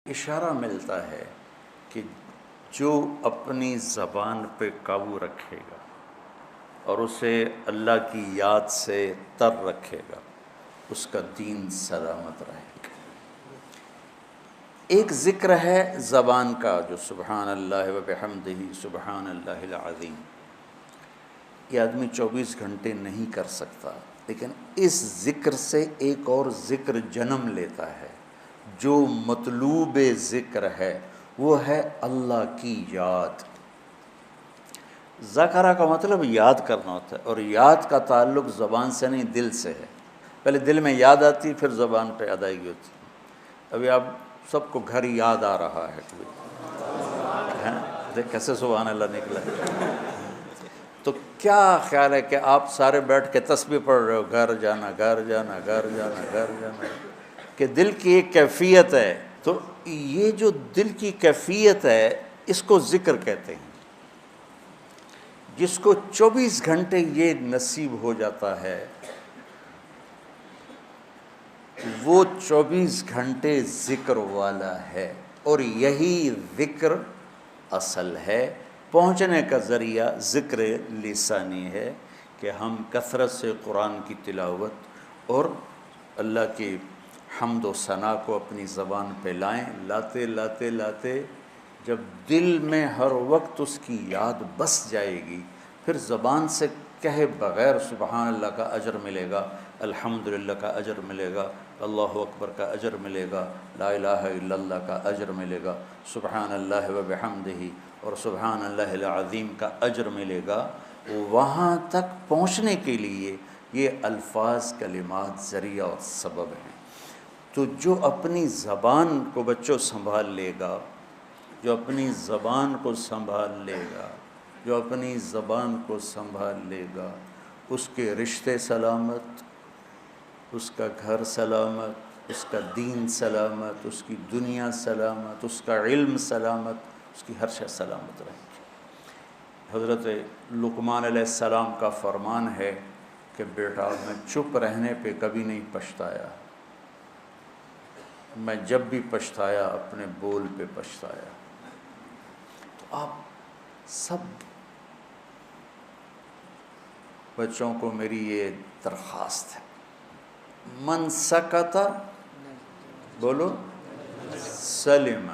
اشارہ ملتا ہے کہ جو اپنی زبان پہ قابو رکھے گا اور اسے اللہ کی یاد سے تر رکھے گا اس کا دین سلامت رہے گا۔ ایک ذکر ہے زبان کا جو سبحان اللہ و بحمدہ سبحان اللہ العظیم، یہ آدمی 24 گھنٹے نہیں کر سکتا، لیکن اس ذکر سے ایک اور ذکر جنم لیتا ہے جو مطلوب ذکر ہے، وہ ہے اللہ کی یاد۔ ذکرہ کا مطلب یاد کرنا ہوتا ہے، اور یاد کا تعلق زبان سے نہیں دل سے ہے۔ پہلے دل میں یاد آتی پھر زبان پہ ادائیگی ہوتی ہے۔ ابھی آپ سب کو گھر یاد آ رہا ہے، دیکھ کیسے سبحان اللہ نکلا ہے۔ تو کیا خیال ہے کہ آپ سارے بیٹھ کے تسبیح پڑھ رہے ہو، گھر جانا گھر جانا گھر جانا گھر جانا، کہ دل کی ایک کیفیت ہے۔ تو یہ جو دل کی کیفیت ہے اس کو ذکر کہتے ہیں۔ جس کو 24 گھنٹے یہ نصیب ہو جاتا ہے وہ 24 گھنٹے ذکر والا ہے، اور یہی ذکر اصل ہے۔ پہنچنے کا ذریعہ ذکر لسانی ہے کہ ہم کثرت سے قرآن کی تلاوت اور اللہ کی حمد و ثنا کو اپنی زبان پہ لائیں۔ لاتے لاتے لاتے جب دل میں ہر وقت اس کی یاد بس جائے گی، پھر زبان سے کہے بغیر سبحان اللہ کا اجر ملے گا، الحمدللہ کا اجر ملے گا، اللہ اکبر کا اجر ملے گا، لا الہ الا اللہ کا اجر ملے گا، سبحان اللہ و بحمدہ اور سبحان اللہ العظیم کا اجر ملے گا۔ وہاں تک پہنچنے کے لیے یہ الفاظ کلمات ذریعہ اور سبب ہیں۔ تو جو اپنی زبان کو بچوں سنبھال لے گا، جو اپنی زبان کو سنبھال لے گا، جو اپنی زبان کو سنبھال لے گا، اس کے رشتے سلامت، اس کا گھر سلامت، اس کا دین سلامت، اس کی دنیا سلامت، اس کا علم سلامت، اس کی ہر شے سلامت رہے گی۔ حضرت لقمان علیہ السلام کا فرمان ہے کہ بیٹا میں چپ رہنے پہ کبھی نہیں پچھتایا، میں جب بھی پچھتایا اپنے بول پہ پچھتایا۔ تو آپ سب بچوں کو میری یہ درخواست ہے، من سکت بولو سلم،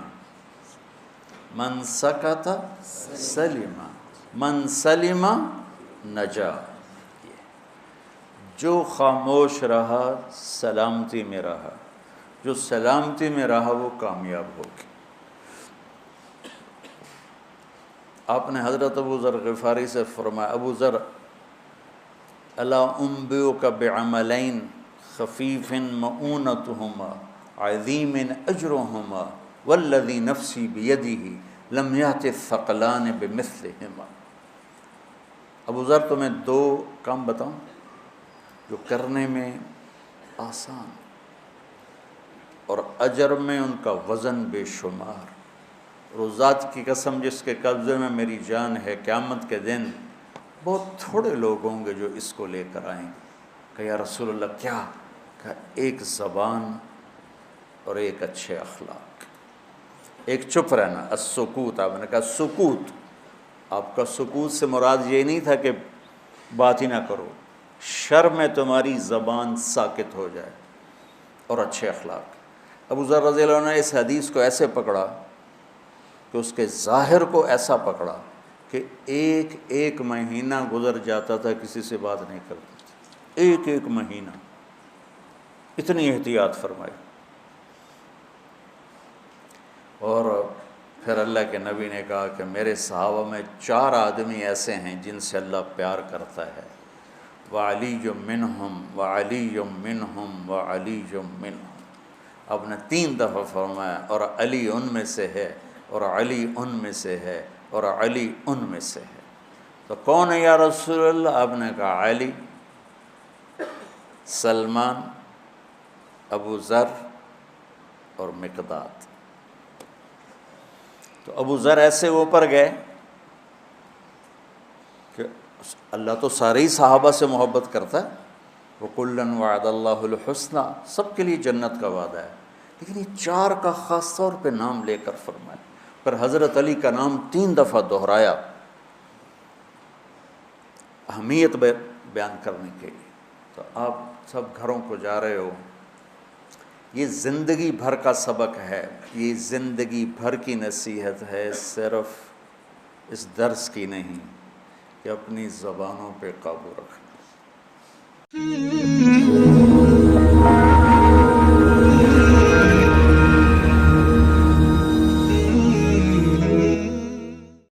من سکت سلم، من سلم نجا۔ جو خاموش رہا سلامتی میں رہا، جو سلامتی میں رہا وہ کامیاب ہوگی۔ آپ نے حضرت ابو ذر غفاری سے فرمایا، ابو ذر الا انبئک بعملین خفیف مؤونتہما عظیم اجرہما والذی نفسی بیدہ لم یأت الثقلان بمثلہما۔ ابو ذر تمہیں دو کام بتاؤں جو کرنے میں آسان اور اجر میں ان کا وزن بے شمار، روزات کی قسم جس کے قبضے میں میری جان ہے، قیامت کے دن بہت تھوڑے لوگ ہوں گے جو اس کو لے کر آئیں۔ کہ یا رسول اللہ کیا؟ کہ ایک زبان اور ایک اچھے اخلاق، ایک چپ رہنا، السکوت۔ آپ نے کہا سکوت، آپ کا سکوت سے مراد یہ نہیں تھا کہ بات ہی نہ کرو، شر میں تمہاری زبان ساکت ہو جائے، اور اچھے اخلاق۔ ابو ذر رضی اللہ عنہ نے اس حدیث کو ایسے پکڑا کہ اس کے ظاہر کو ایسا پکڑا کہ ایک ایک مہینہ گزر جاتا تھا کسی سے بات نہیں کرتا تھا، ایک ایک مہینہ، اتنی احتیاط فرمائی۔ اور پھر اللہ کے نبی نے کہا کہ میرے صحابہ میں 4 آدمی ایسے ہیں جن سے اللہ پیار کرتا ہے، وعلی منہم وعلی منہم وعلی منہم۔ آپ نے 3 دفعہ فرمایا، اور علی ان میں سے ہے، اور علی ان میں سے ہے، اور علی ان میں سے ہے۔ تو کون ہے یا رسول اللہ؟ آپ نے کہا علی، سلمان، ابو ذر اور مقداد۔ تو ابو ذر ایسے اوپر گئے کہ اللہ تو سارے ہی صحابہ سے محبت کرتا ہے، وَكُلًّا وَعَدَ اللَّهُ الْحُسْنَى، سب کے لیے جنت کا وعدہ ہے، لیکن یہ 4 کا خاص طور پہ نام لے کر فرمایا، پر حضرت علی کا نام 3 دفعہ دہرایا اہمیت بیان کرنے کے لیے۔ تو آپ سب گھروں کو جا رہے ہو، یہ زندگی بھر کا سبق ہے، یہ زندگی بھر کی نصیحت ہے، صرف اس درس کی نہیں کہ اپنی زبانوں پہ قابو رکھنا۔